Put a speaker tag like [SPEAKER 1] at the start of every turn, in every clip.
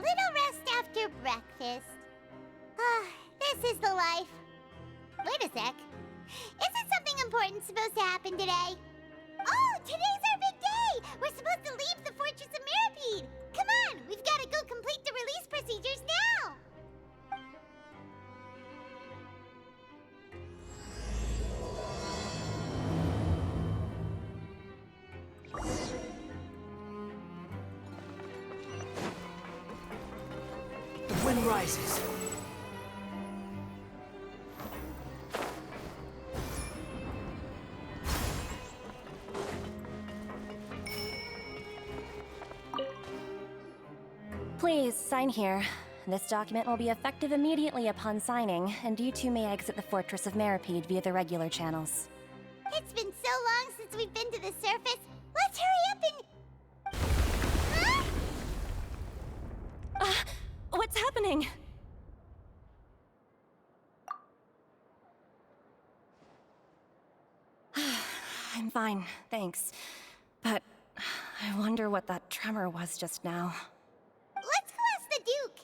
[SPEAKER 1] little rest after breakfast. This is the life. Wait a sec. Isn't something important supposed to happen today? Oh, today's our big day! We're supposed to leave the Fortress of Mirapede! Come on, we've got to go complete the release procedures now!
[SPEAKER 2] The wind rises.
[SPEAKER 3] Please, sign here. This document will be effective immediately upon signing, and you two may exit the Fortress of Mirapede via the regular channels.
[SPEAKER 1] It's been so long since we've been to the surface. Let's hurry up and... Huh?
[SPEAKER 3] What's happening? I'm fine, thanks. But I wonder what that tremor was just now.
[SPEAKER 1] Let's go ask the Duke.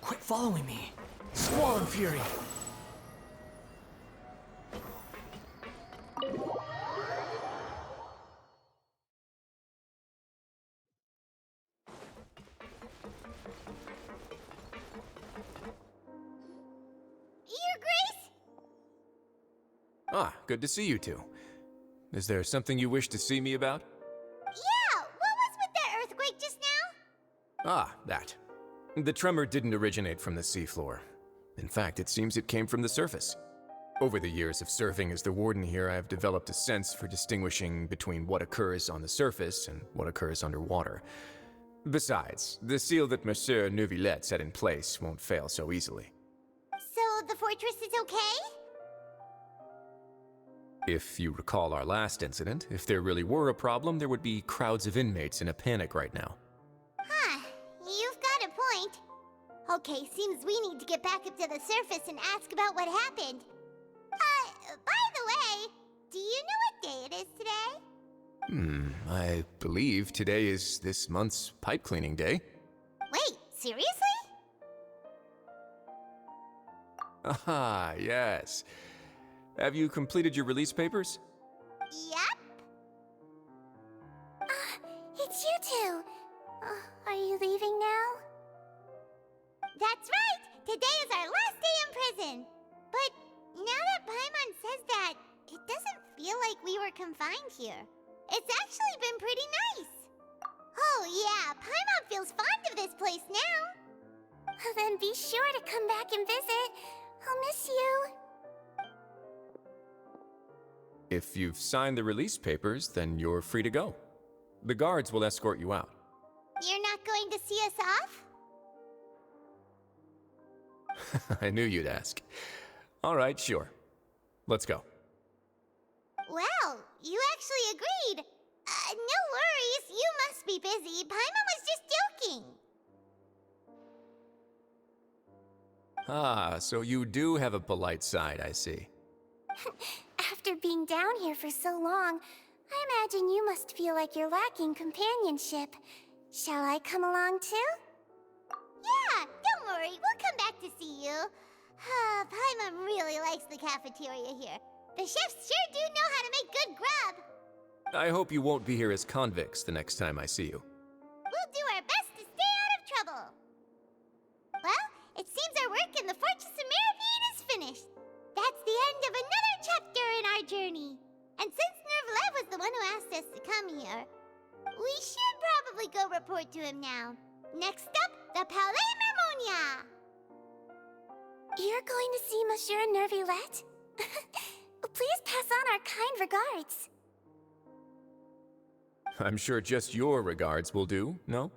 [SPEAKER 2] Quit following me. Squall and fury.
[SPEAKER 1] Your Grace?
[SPEAKER 4] Ah, good to see you two. Is there something you wish to see me about?
[SPEAKER 1] Yeah, what was with that earthquake just now?
[SPEAKER 4] Ah, that. The tremor didn't originate from the seafloor. In fact, it seems it came from the surface. Over the years of serving as the warden here, I have developed a sense for distinguishing between what occurs on the surface and what occurs underwater. Besides, the seal that Monsieur Neuvillette set in place won't fail so easily.
[SPEAKER 1] So the fortress is okay?
[SPEAKER 4] If you recall our last incident, if there really were a problem, there would be crowds of inmates in a panic right now.
[SPEAKER 1] Huh, you've got a point. Okay, seems we need to get back up to the surface and ask about what happened. By the way, do you know what day it is today?
[SPEAKER 4] I believe today is this month's pipe cleaning day.
[SPEAKER 1] Wait, seriously?
[SPEAKER 4] Ah, yes. Have you completed your release papers?
[SPEAKER 1] Yep. It's you two. Are you leaving now? That's right! Today is our last day in prison! But now that Paimon says that, it doesn't feel like we were confined here. It's actually been pretty nice. Oh yeah, Paimon feels fond of this place now. Then be sure to come back and visit. I'll miss you.
[SPEAKER 4] If you've signed the release papers, then you're free to go. The guards will escort you out.
[SPEAKER 1] You're not going to see us off?
[SPEAKER 4] I knew you'd ask. All right, sure. Let's go.
[SPEAKER 1] Well, you actually agreed. No worries, you must be busy. Paimon was just joking.
[SPEAKER 4] Ah, so you do have a polite side, I see.
[SPEAKER 1] After being down here for so long, I imagine you must feel like you're lacking companionship. Shall I come along too? Yeah, don't worry, we'll come back to see you. Paimon really likes the cafeteria here. The chefs sure do know how to make good grub.
[SPEAKER 4] I hope you won't be here as convicts the next time I see you.
[SPEAKER 1] We'll do our best to stay out of trouble. Well, it seems our work in the Fortress of Mirapede is finished. That's the end of another chapter in our journey. And since Neuvillette was the one who asked us to come here, we should probably go report to him now. Next up, the Palais Mermonia. You're going to see Monsieur Neuvillette? Please pass on our kind regards.
[SPEAKER 4] I'm sure just your regards will do, no?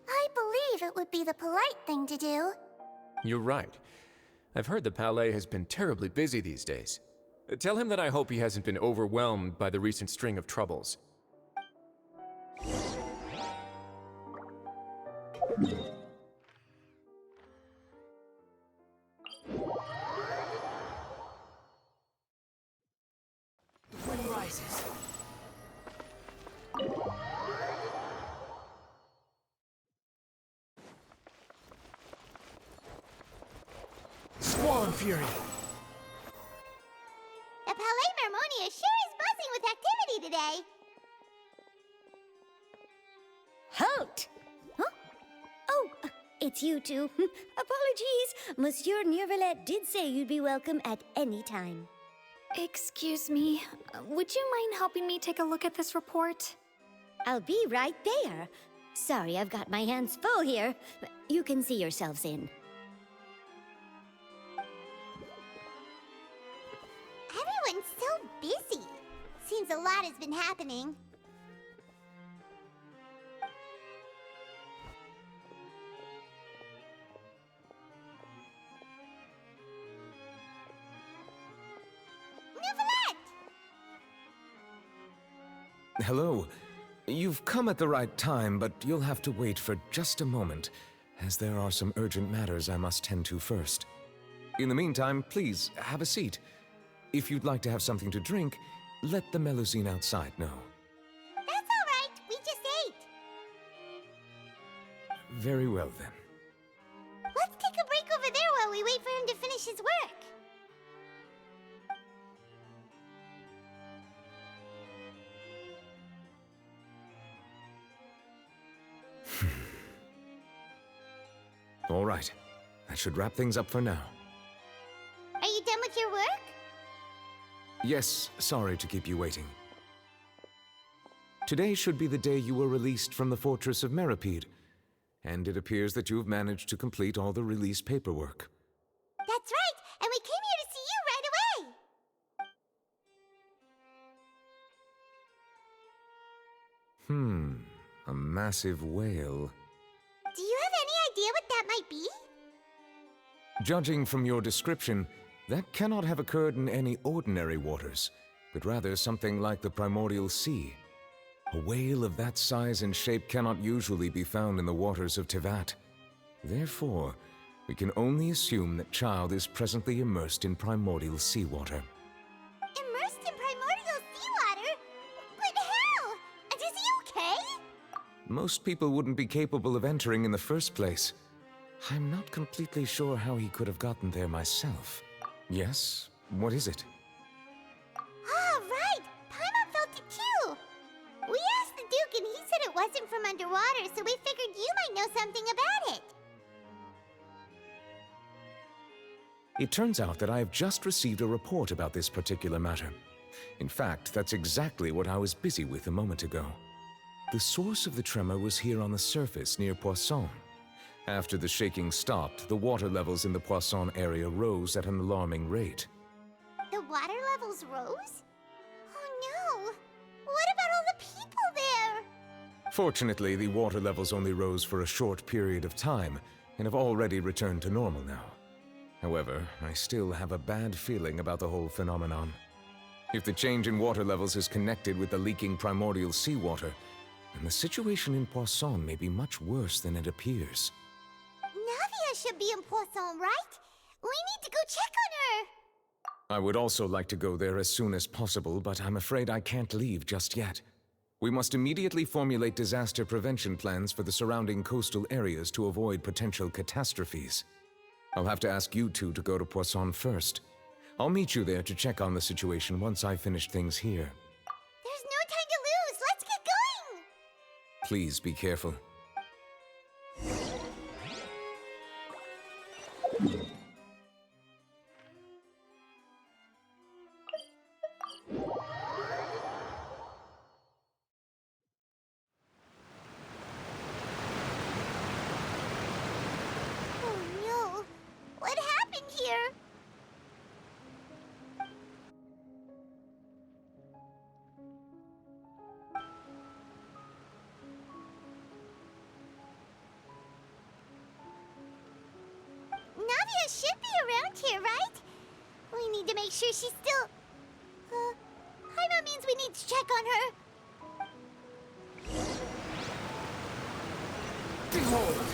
[SPEAKER 1] I believe it would be the polite thing to do.
[SPEAKER 4] You're right. I've heard the Palais has been terribly busy these days. Tell him that I hope he hasn't been overwhelmed by the recent string of troubles.
[SPEAKER 2] The wind rises. Fury!
[SPEAKER 1] The Palais Mermonia sure is buzzing with activity today.
[SPEAKER 5] Halt! Huh? Oh, it's you two. Apologies. Monsieur Neuvillette did say you'd be welcome at any time.
[SPEAKER 6] Excuse me, would you mind helping me take a look at this report?
[SPEAKER 5] I'll be right there. Sorry, I've got my hands full here. You can see yourselves in.
[SPEAKER 1] Everyone's so busy. Seems a lot has been happening. Neuvillette!
[SPEAKER 7] Hello. You've come at the right time, but you'll have to wait for just a moment, as there are some urgent matters I must tend to first. In the meantime, please, have a seat. If you'd like to have something to drink, let the Melusine outside know.
[SPEAKER 1] That's all right. We just ate.
[SPEAKER 7] Very well, then.
[SPEAKER 1] Let's take a break over there while we wait for him to finish his work.
[SPEAKER 7] All right. That should wrap things up for now.
[SPEAKER 1] Are you done with your work?
[SPEAKER 7] Yes, sorry to keep you waiting. Today should be the day you were released from the Fortress of Meripede, and it appears that you have managed to complete all the release paperwork.
[SPEAKER 1] That's right, and we came here to see you right away.
[SPEAKER 7] A massive whale.
[SPEAKER 1] Do you have any idea what that might be?
[SPEAKER 7] Judging from your description, that cannot have occurred in any ordinary waters, but rather something like the primordial sea. A whale of that size and shape cannot usually be found in the waters of Tevat. Therefore, we can only assume that Child is presently immersed in primordial seawater.
[SPEAKER 1] Immersed in primordial seawater? But how? And is he okay?
[SPEAKER 7] Most people wouldn't be capable of entering in the first place. I'm not completely sure how he could have gotten there myself. Yes? What is it?
[SPEAKER 1] Ah, right! Paimon felt it too! We asked the Duke and he said it wasn't from underwater, so we figured you might know something about it.
[SPEAKER 7] It turns out that I have just received a report about this particular matter. In fact, that's exactly what I was busy with a moment ago. The source of the tremor was here on the surface near Poisson. After the shaking stopped, the water levels in the Poisson area rose at an alarming rate.
[SPEAKER 1] The water levels rose? Oh no! What about all the people there?
[SPEAKER 7] Fortunately, the water levels only rose for a short period of time and have already returned to normal now. However, I still have a bad feeling about the whole phenomenon. If the change in water levels is connected with the leaking primordial seawater, then the situation in Poisson may be much worse than it appears.
[SPEAKER 1] Navia should be in Poisson, right? We need to go check on her!
[SPEAKER 7] I would also like to go there as soon as possible, but I'm afraid I can't leave just yet. We must immediately formulate disaster prevention plans for the surrounding coastal areas to avoid potential catastrophes. I'll have to ask you two to go to Poisson first. I'll meet you there to check on the situation once I've finished things here.
[SPEAKER 1] There's no time to lose! Let's get going!
[SPEAKER 7] Please be careful.
[SPEAKER 1] Oh no! What happened here? Navia should be around here, right? We need to make sure she's still... Paimon means we need to check on her.
[SPEAKER 2] Behold!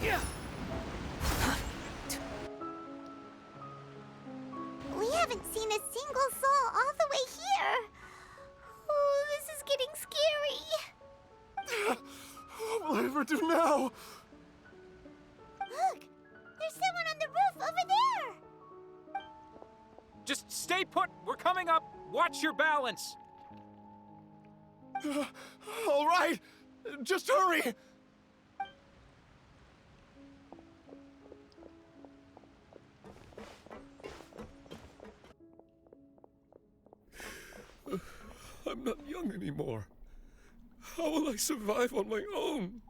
[SPEAKER 2] Yeah!
[SPEAKER 1] We haven't seen a single soul all the way here. Oh, this is getting scary.
[SPEAKER 2] What will I ever do now?
[SPEAKER 1] Look, over there!
[SPEAKER 2] Just stay put. We're coming up. Watch your balance.
[SPEAKER 8] All right, just hurry! I'm not young anymore. How will I survive on my own?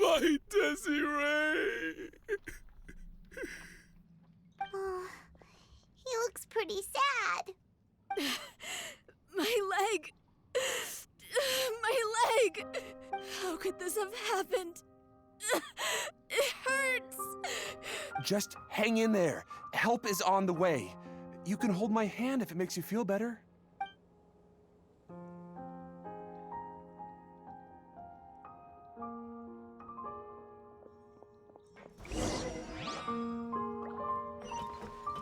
[SPEAKER 8] My Desiree!
[SPEAKER 1] Oh, he looks pretty sad.
[SPEAKER 9] My leg! My leg! How could this have happened? It hurts!
[SPEAKER 8] Just hang in there. Help is on the way. You can hold my hand if it makes you feel better.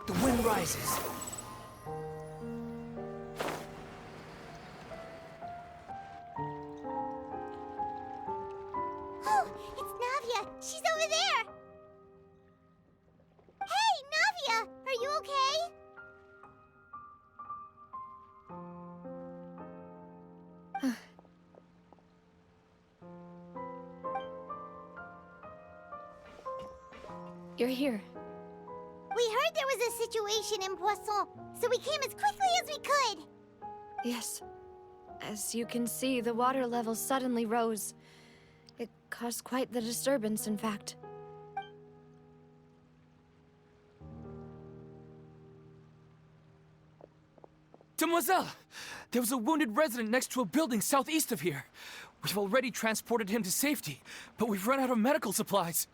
[SPEAKER 2] The wind rises.
[SPEAKER 1] Oh, it's Navia. She's over there. Hey, Navia, are you okay?
[SPEAKER 6] You're here.
[SPEAKER 1] We heard there was a situation in Poisson, so we came as quickly as we could.
[SPEAKER 6] Yes. As you can see, the water level suddenly rose. It caused quite the disturbance, in fact.
[SPEAKER 2] Demoiselle! There was a wounded resident next to a building southeast of here. We've already transported him to safety, but we've run out of medical supplies.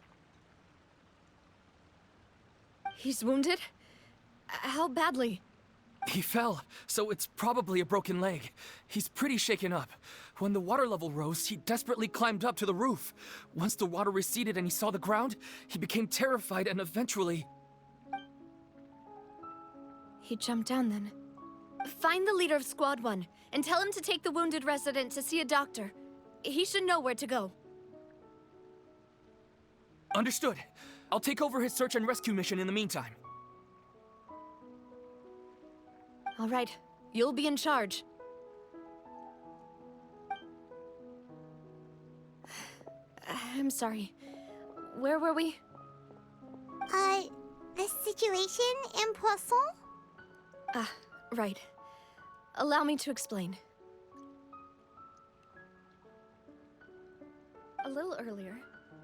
[SPEAKER 6] He's wounded? How badly?
[SPEAKER 2] He fell, so it's probably a broken leg. He's pretty shaken up. When the water level rose, he desperately climbed up to the roof. Once the water receded and he saw the ground, he became terrified and eventually...
[SPEAKER 6] He jumped down then. Find the leader of Squad 1 and tell him to take the wounded resident to see a doctor. He should know where to go.
[SPEAKER 2] Understood. I'll take over his search and rescue mission in the meantime.
[SPEAKER 6] All right, you'll be in charge. I'm sorry. Where were we?
[SPEAKER 1] The situation in Poisson?
[SPEAKER 6] Ah, right. Allow me to explain. A little earlier,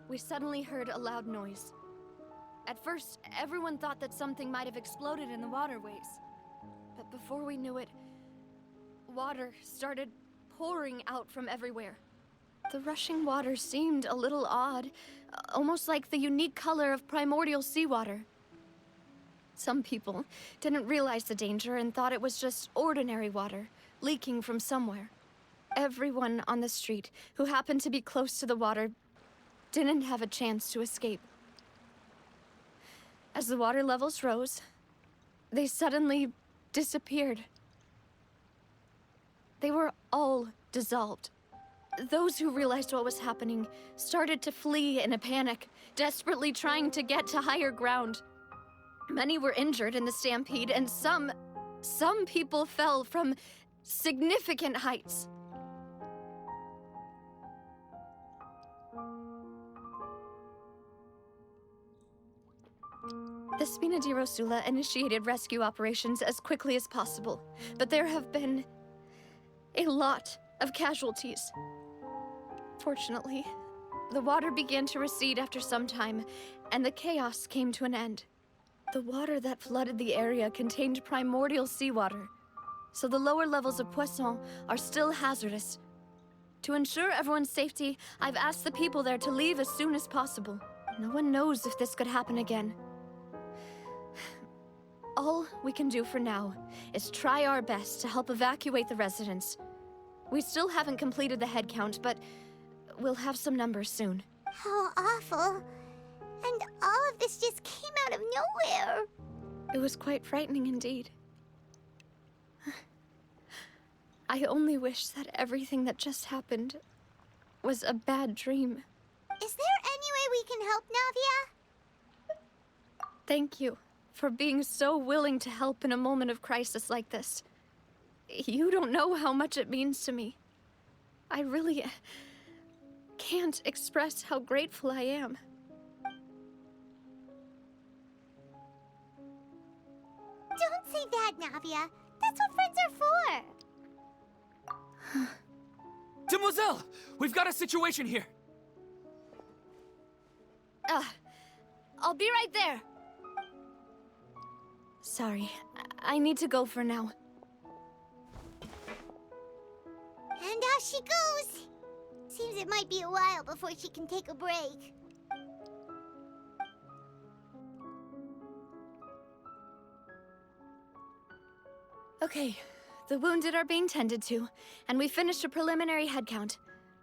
[SPEAKER 6] we suddenly heard a loud noise. At first, everyone thought that something might have exploded in the waterways. But before we knew it, water started pouring out from everywhere. The rushing water seemed a little odd, almost like the unique color of primordial seawater. Some people didn't realize the danger and thought it was just ordinary water, leaking from somewhere. Everyone on the street who happened to be close to the water didn't have a chance to escape. As the water levels rose, they suddenly disappeared. They were all dissolved. Those who realized what was happening started to flee in a panic, desperately trying to get to higher ground. Many were injured in the stampede, and some people fell from significant heights. The Spina di Rosula initiated rescue operations as quickly as possible, but there have been a lot of casualties. Fortunately, the water began to recede after some time, and the chaos came to an end. The water that flooded the area contained primordial seawater, so the lower levels of Poisson are still hazardous. To ensure everyone's safety, I've asked the people there to leave as soon as possible. No one knows if this could happen again. All we can do for now is try our best to help evacuate the residents. We still haven't completed the head count, but we'll have some numbers soon.
[SPEAKER 1] How awful. And all of this just came out of nowhere.
[SPEAKER 6] It was quite frightening indeed. I only wish that everything that just happened was a bad dream.
[SPEAKER 1] Is there any way we help, Navia?
[SPEAKER 6] Thank you for being so willing to help in a moment of crisis like this. You don't know how much it means to me. I really can't express how grateful I am.
[SPEAKER 1] Don't say that, Navia. That's what friends are for.
[SPEAKER 2] Demoiselle! We've got a situation here!
[SPEAKER 6] I'll be right there. Sorry, I need to go for now.
[SPEAKER 1] And out she goes. Seems it might be a while before she can take a break.
[SPEAKER 6] Okay, the wounded are being tended to, and we finished a preliminary head count.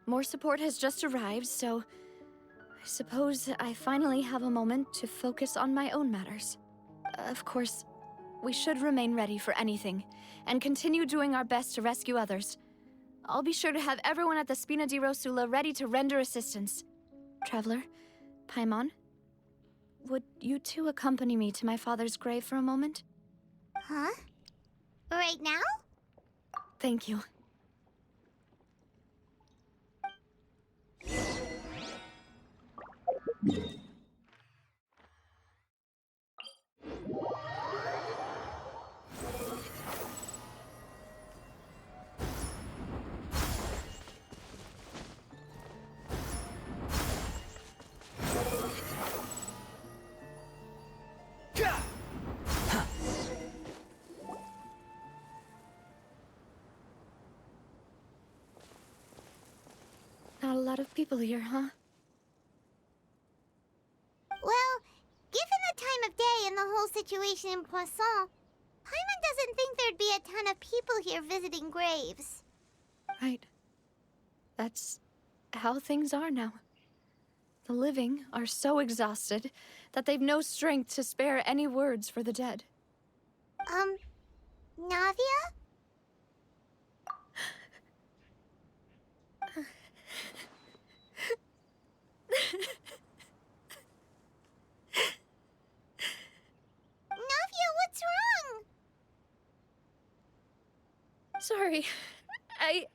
[SPEAKER 6] More support has just arrived, so I suppose I finally have a moment to focus on my own matters. Of course, we should remain ready for anything, and continue doing our best to rescue others. I'll be sure to have everyone at the Spina di Rosula ready to render assistance. Traveler, Paimon, would you two accompany me to my father's grave for a moment?
[SPEAKER 1] Huh? Right now?
[SPEAKER 6] Thank you. Not a lot of people here, huh?
[SPEAKER 1] Well, given the time of day and the whole situation in Poisson, Paimon doesn't think there'd be a ton of people here visiting graves.
[SPEAKER 6] Right. That's how things are now. The living are so exhausted that they've no strength to spare any words for the dead.
[SPEAKER 1] Navia? Navia, what's wrong?
[SPEAKER 6] Sorry. I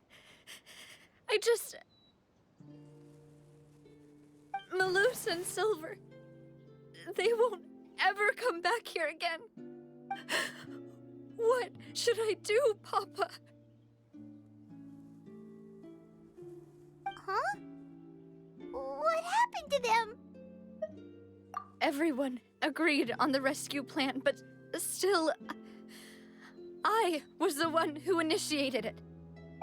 [SPEAKER 6] just... Malus and Silver. They won't ever come back here again. What should I do, Papa?
[SPEAKER 1] Huh? What happened to them?
[SPEAKER 6] Everyone agreed on the rescue plan, but still, I was the one who initiated it.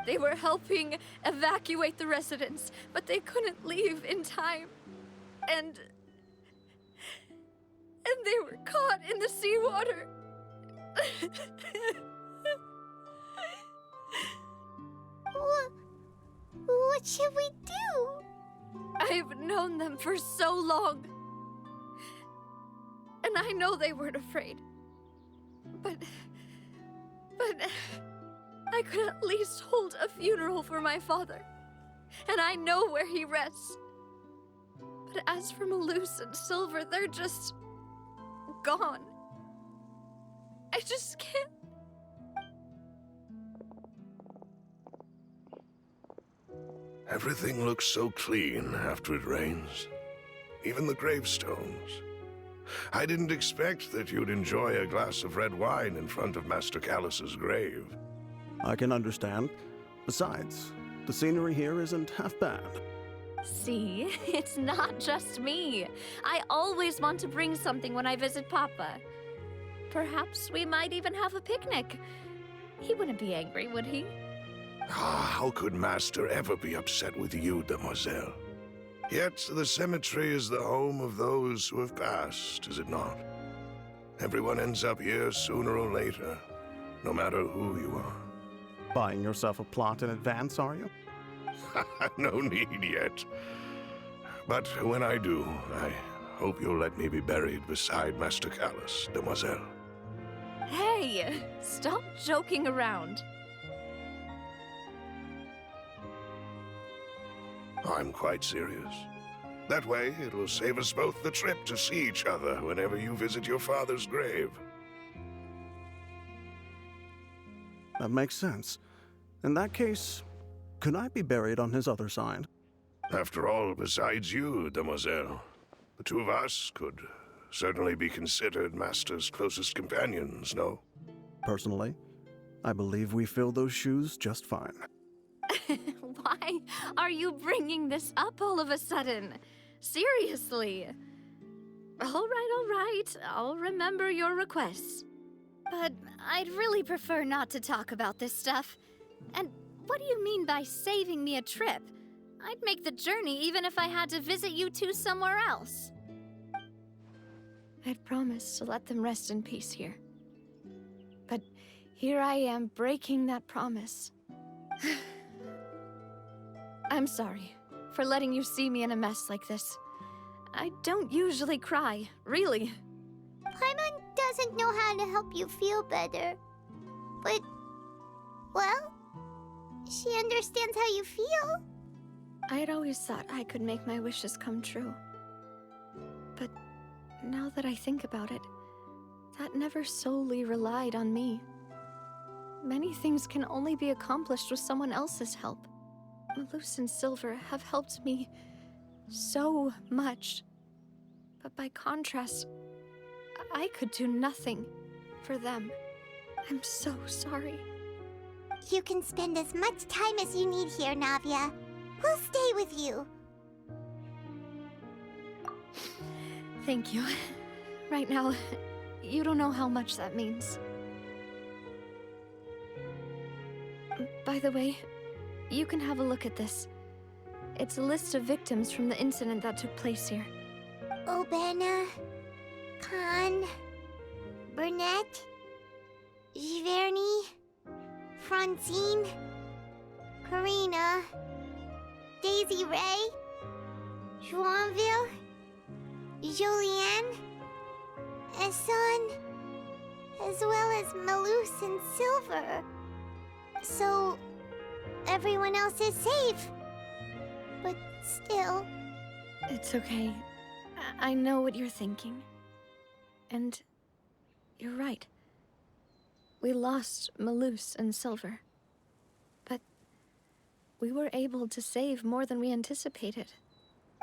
[SPEAKER 6] They were helping evacuate the residents, but they couldn't leave in time. And they were caught in the seawater.
[SPEAKER 1] What should we do?
[SPEAKER 6] I've known them for so long. And I know they weren't afraid. But I could at least hold a funeral for my father. And I know where he rests. But as for Malus and Silver, they're just gone. I just can't.
[SPEAKER 10] Everything looks so clean after it rains. Even the gravestones. I didn't expect that you'd enjoy a glass of red wine in front of Master Callus's grave.
[SPEAKER 11] I can understand. Besides, the scenery here isn't half bad.
[SPEAKER 6] See, it's not just me. I always want to bring something when I visit Papa. Perhaps we might even have a picnic. He wouldn't be angry, would he?
[SPEAKER 10] How could Master ever be upset with you, Demoiselle? Yet the cemetery is the home of those who have passed, is it not? Everyone ends up here sooner or later, no matter who you are.
[SPEAKER 11] Buying yourself a plot in advance, are you?
[SPEAKER 10] No need yet. But when I do, I hope you'll let me be buried beside Master Callus, Demoiselle.
[SPEAKER 6] Hey, stop joking around.
[SPEAKER 10] I'm quite serious. That way, it will save us both the trip to see each other whenever you visit your father's grave.
[SPEAKER 11] That makes sense. In that case, could I be buried on his other side?
[SPEAKER 10] After all, besides you, demoiselle, the two of us could certainly be considered Master's closest companions, no?
[SPEAKER 11] Personally, I believe we fill those shoes just fine.
[SPEAKER 6] Why are you bringing this up all of a sudden? Seriously. All right. I'll remember your requests. But I'd really prefer not to talk about this stuff. And what do you mean by saving me a trip? I'd make the journey even if I had to visit you two somewhere else. I'd promised to let them rest in peace here. But here I am breaking that promise. I'm sorry for letting you see me in a mess like this. I don't usually cry, really.
[SPEAKER 1] Paimon doesn't know how to help you feel better. But, well, she understands how you feel.
[SPEAKER 6] I had always thought I could make my wishes come true. But now that I think about it, that never solely relied on me. Many things can only be accomplished with someone else's help. Malus and Silver have helped me so much. But by contrast, I could do nothing for them. I'm so sorry.
[SPEAKER 1] You can spend as much time as you need here, Navia. We'll stay with you.
[SPEAKER 6] Thank you. Right now, you don't know how much that means. By the way, you can have a look at this. It's a list of victims from the incident that took place here.
[SPEAKER 1] Obana, Khan, Burnett, Giverny, Francine, Karina, Daisy Ray, Joinville, Julianne, Esson, as well as Malus and Silver. So, everyone else is safe. But still...
[SPEAKER 6] It's okay. I know what you're thinking. And you're right. We lost Malus and Silver. But we were able to save more than we anticipated.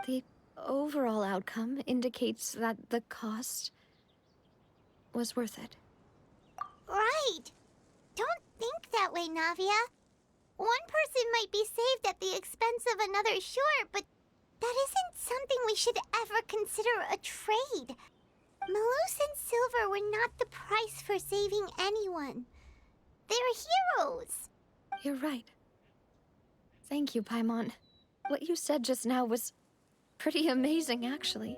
[SPEAKER 6] The overall outcome indicates that the cost was worth it.
[SPEAKER 1] Right! Don't think that way, Navia. One person might be saved at the expense of another, sure, but that isn't something we should ever consider a trade. Malus and Silver were not the price for saving anyone. They're heroes.
[SPEAKER 6] You're right. Thank you, Paimon. What you said just now was pretty amazing, actually.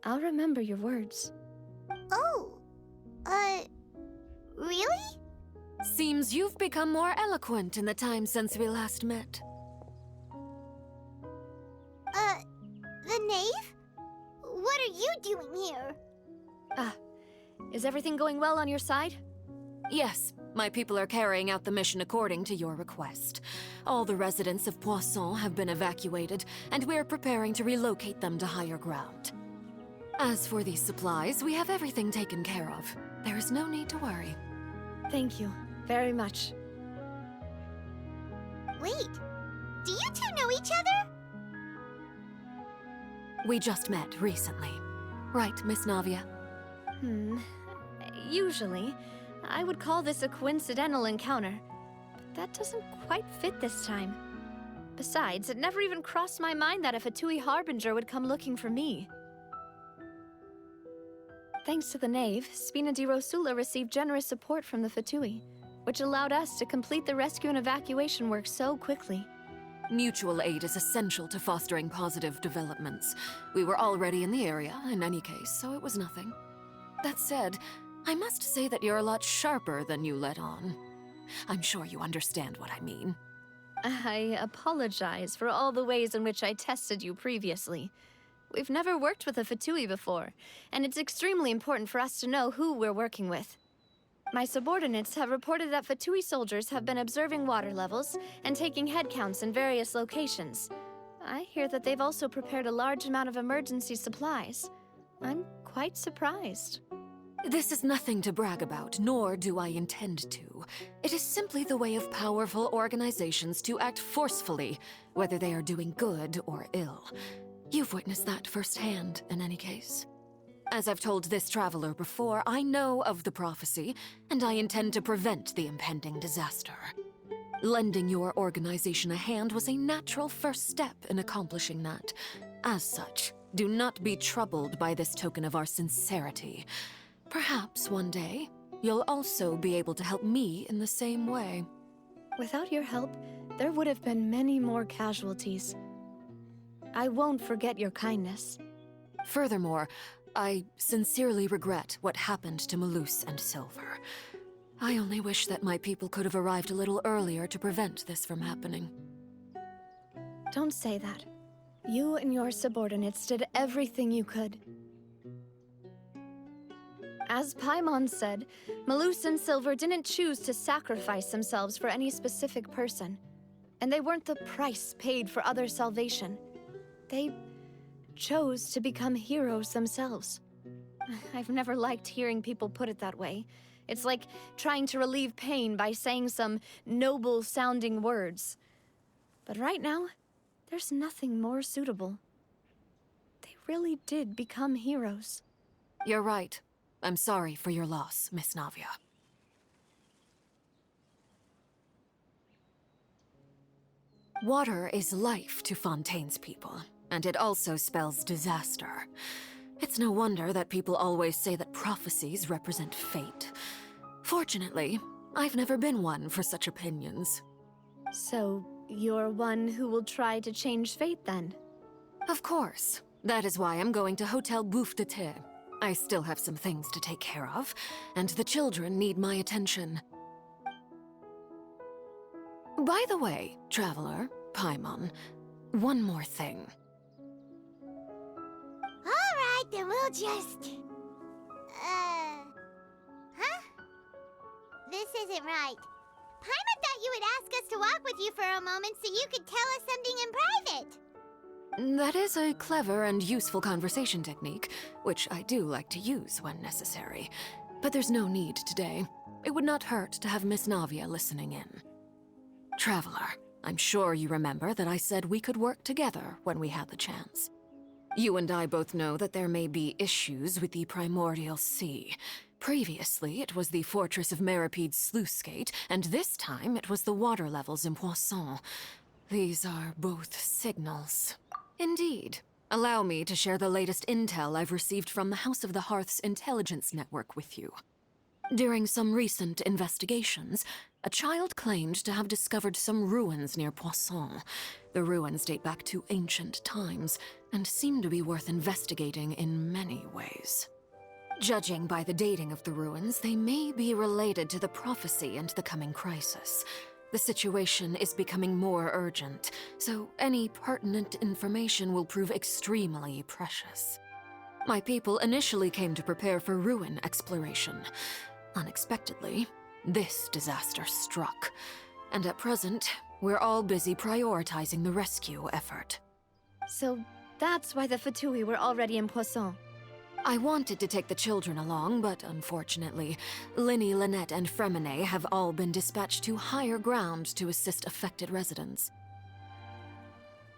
[SPEAKER 6] I'll remember your words.
[SPEAKER 1] Oh, really?
[SPEAKER 12] Seems you've become more eloquent in the time since we last met.
[SPEAKER 1] The knave? What are you doing here?
[SPEAKER 6] Is everything going well on your side?
[SPEAKER 12] Yes, my people are carrying out the mission according to your request. All the residents of Poisson have been evacuated, and we're preparing to relocate them to higher ground. As for these supplies, we have everything taken care of. There is no need to worry.
[SPEAKER 6] Thank you very much.
[SPEAKER 1] Wait, do you two know each other?
[SPEAKER 12] We just met recently. Right, Miss Navia?
[SPEAKER 6] Usually, I would call this a coincidental encounter, but that doesn't quite fit this time. Besides, it never even crossed my mind that a Fatui Harbinger would come looking for me. Thanks to the Knave, Spina di Rosula received generous support from the Fatui, which allowed us to complete the rescue and evacuation work so quickly.
[SPEAKER 12] Mutual aid is essential to fostering positive developments. We were already in the area, in any case, so it was nothing. That said, I must say that you're a lot sharper than you let on. I'm sure you understand what I mean.
[SPEAKER 6] I apologize for all the ways in which I tested you previously. We've never worked with a Fatui before, and it's extremely important for us to know who we're working with. My subordinates have reported that Fatui soldiers have been observing water levels and taking head counts in various locations. I hear that they've also prepared a large amount of emergency supplies. I'm quite surprised.
[SPEAKER 12] This is nothing to brag about, nor do I intend to. It is simply the way of powerful organizations to act forcefully, whether they are doing good or ill. You've witnessed that firsthand, in any case. As I've told this traveler before, I know of the prophecy, and I intend to prevent the impending disaster. Lending your organization a hand was a natural first step in accomplishing that. As such, do not be troubled by this token of our sincerity. Perhaps one day, you'll also be able to help me in the same way.
[SPEAKER 6] Without your help, there would have been many more casualties. I won't forget your kindness.
[SPEAKER 12] Furthermore, I sincerely regret what happened to Malus and Silver. I only wish that my people could have arrived a little earlier to prevent this from happening.
[SPEAKER 6] Don't say that. You and your subordinates did everything you could. As Paimon said, Malus and Silver didn't choose to sacrifice themselves for any specific person. And they weren't the price paid for other salvation. They chose to become heroes themselves. I've never liked hearing people put it that way. It's like trying to relieve pain by saying some noble-sounding words. But right now, there's nothing more suitable. They really did become heroes.
[SPEAKER 12] You're right. I'm sorry for your loss, Miss Navia. Water is life to Fontaine's people, and it also spells disaster. It's no wonder that people always say that prophecies represent fate. Fortunately, I've never been one for such opinions.
[SPEAKER 6] So, you're one who will try to change fate, then?
[SPEAKER 12] Of course. That is why I'm going to Hotel Bouffe de Thé. I still have some things to take care of, and the children need my attention. By the way, Traveler, Paimon, one more thing.
[SPEAKER 1] All right, then we'll just... Huh? This isn't right. Paimon thought you would ask us to walk with you for a moment so you could tell us something in private.
[SPEAKER 12] That is a clever and useful conversation technique, which I do like to use when necessary. But there's no need today. It would not hurt to have Miss Navia listening in. Traveler, I'm sure you remember that I said we could work together when we had the chance. You and I both know that there may be issues with the Primordial Sea. Previously, it was the Fortress of Meripede's sluice gate, and this time it was the water levels in Poisson. These are both signals. Indeed. Allow me to share the latest intel I've received from the House of the Hearth's intelligence network with you. During some recent investigations, a child claimed to have discovered some ruins near Poisson. The ruins date back to ancient times, and seem to be worth investigating in many ways. Judging by the dating of the ruins, they may be related to the prophecy and the coming crisis. The situation is becoming more urgent, so any pertinent information will prove extremely precious. My people initially came to prepare for ruin exploration. Unexpectedly, this disaster struck, and at present, we're all busy prioritizing the rescue effort.
[SPEAKER 6] So that's why the Fatui were already in Poisson.
[SPEAKER 12] I wanted to take the children along, but unfortunately, Linny, Lynette, and Fremine have all been dispatched to higher ground to assist affected residents.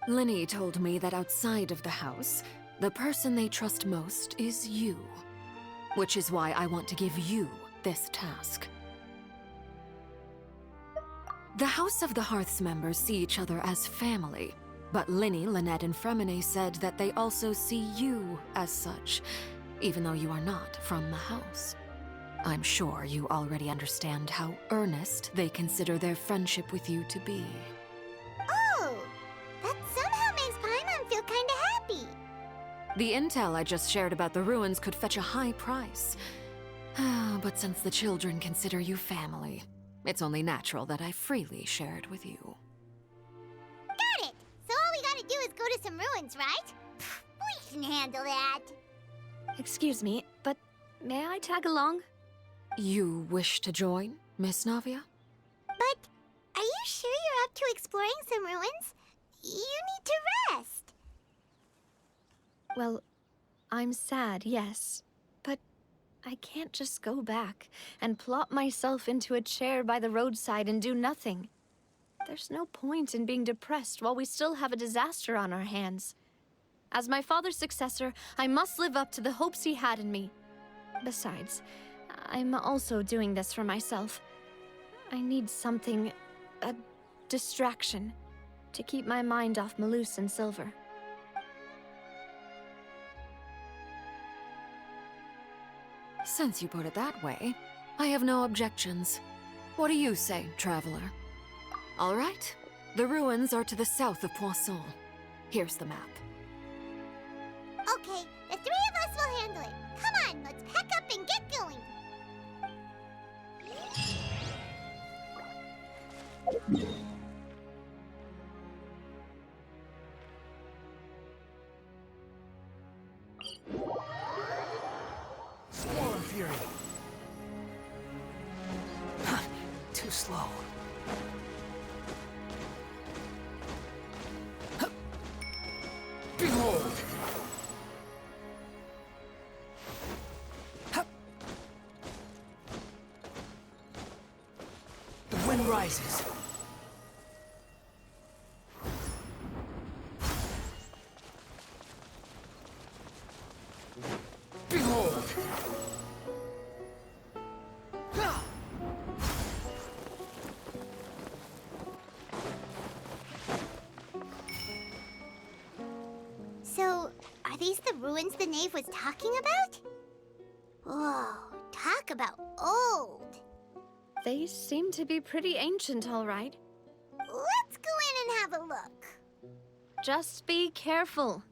[SPEAKER 12] Linny told me that outside of the house, the person they trust most is you. Which is why I want to give you this task. The House of the Hearth's members see each other as family, but Linny, Lynette, and Fremine said that they also see you as such, even though you are not from the house. I'm sure you already understand how earnest they consider their friendship with you to be.
[SPEAKER 1] Oh, that somehow makes Paimon feel kinda happy.
[SPEAKER 12] The intel I just shared about the ruins could fetch a high price. But since the children consider you family, it's only natural that I freely share it with you.
[SPEAKER 1] Got it! So all we gotta do is go to some ruins, right? We can handle that.
[SPEAKER 6] Excuse me, but may I tag along?
[SPEAKER 12] You wish to join, Miss Navia?
[SPEAKER 1] But are you sure you're up to exploring some ruins? You need to rest.
[SPEAKER 6] Well, I'm sad, yes. But I can't just go back and plop myself into a chair by the roadside and do nothing. There's no point in being depressed while we still have a disaster on our hands. As my father's successor, I must live up to the hopes he had in me. Besides, I'm also doing this for myself. I need something, a distraction, to keep my mind off Malus and Silver.
[SPEAKER 12] Since you put it that way, I have no objections. What do you say, traveler? All right. The ruins are to the south of Poisson. Here's the map.
[SPEAKER 1] Okay, the three of us will handle it. Come on, let's pack up and get going.
[SPEAKER 2] Swarm Fury. Huh, too slow. Huh. Behold! Huh. The wind rises. Behold! Ah!
[SPEAKER 1] So, are these the ruins the knave was talking about? Whoa, talk about old.
[SPEAKER 6] They seem to be pretty ancient, all right.
[SPEAKER 1] Let's go in and have a look.
[SPEAKER 6] Just be careful.